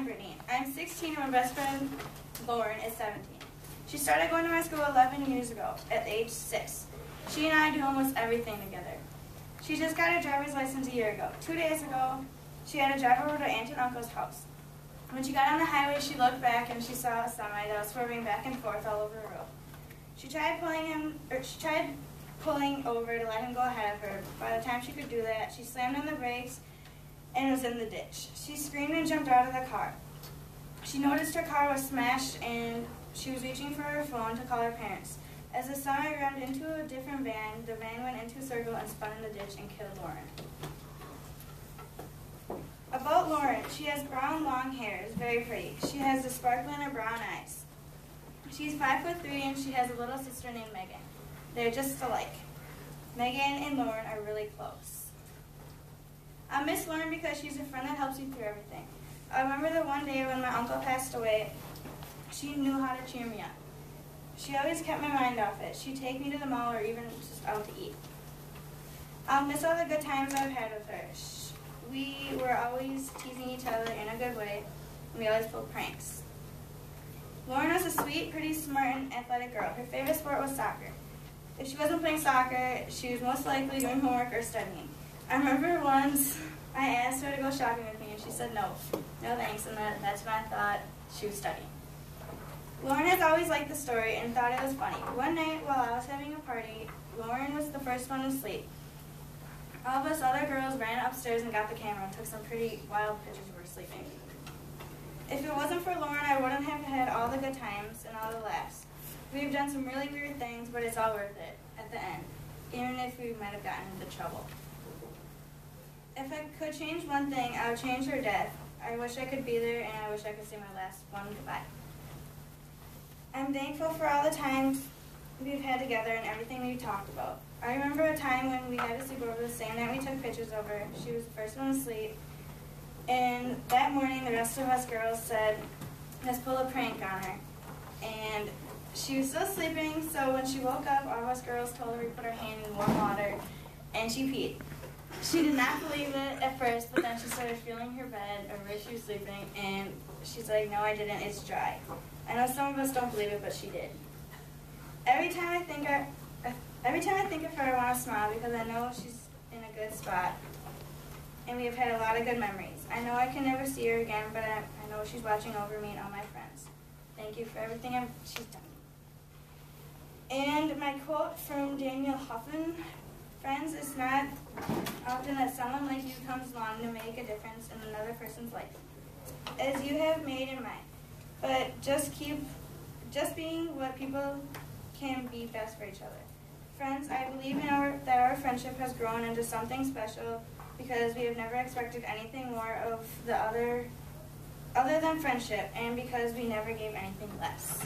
I'm Brittany. I'm 16 and my best friend Lauren is 17. She started going to my school 11 years ago at age 6. She and I do almost everything together. She just got her driver's license a year ago. 2 days ago, she had to drive over to Aunt and Uncle's house. When she got on the highway, she looked back and she saw a semi that was swerving back and forth all over the road. She tried pulling over to let him go ahead of her. By the time she could do that, she slammed on the brakes and was in the ditch. She screamed and jumped out of the car. She noticed her car was smashed and she was reaching for her phone to call her parents. As the semi rammed into a different van, the van went into a circle and spun in the ditch and killed Lauren. About Lauren, she has brown long hair, is very pretty. She has the sparkle in her brown eyes. She's 5'3" and she has a little sister named Megan. They're just alike. Megan and Lauren are really close. I miss Lauren because she's a friend that helps you through everything. I remember the one day when my uncle passed away, she knew how to cheer me up. She always kept my mind off it. She'd take me to the mall or even just out to eat. I'll miss all the good times I've had with her. We were always teasing each other in a good way, and we always pulled pranks. Lauren was a sweet, pretty, smart, and athletic girl. Her favorite sport was soccer. If she wasn't playing soccer, she was most likely doing homework or studying. I remember once I asked her to go shopping with me, and she said no thanks, and that's when I thought she was studying. Lauren has always liked the story and thought it was funny. One night while I was having a party, Lauren was the first one to sleep. All of us other girls ran upstairs and got the camera and took some pretty wild pictures of her sleeping. If it wasn't for Lauren, I wouldn't have had all the good times and all the laughs. We've done some really weird things, but it's all worth it at the end, even if we might have gotten into trouble. If I could change one thing, I would change her death. I wish I could be there, and I wish I could say my last one goodbye. I'm thankful for all the times we've had together and everything we've talked about. I remember a time when we had to sleep over the same night we took pictures of her. She was the first one to sleep. And that morning, the rest of us girls said, let's pull a prank on her. And she was still sleeping, so when she woke up, all of us girls told her we put her hand in warm water, and she peed. She did not believe it at first, but then she started feeling her bed or where she was sleeping, and she's like, no, I didn't, it's dry. I know some of us don't believe it, but she did. Every time I think of her, I want to smile because I know she's in a good spot, and we have had a lot of good memories. I know I can never see her again, but I know she's watching over me and all my friends. Thank you for everything she's done. And my quote from Daniel Huffman, friends, it's not often that someone like you comes along to make a difference in another person's life, as you have made in mine. But just being what people can be best for each other. Friends, I believe that our friendship has grown into something special because we have never expected anything more of the other than friendship, and because we never gave anything less.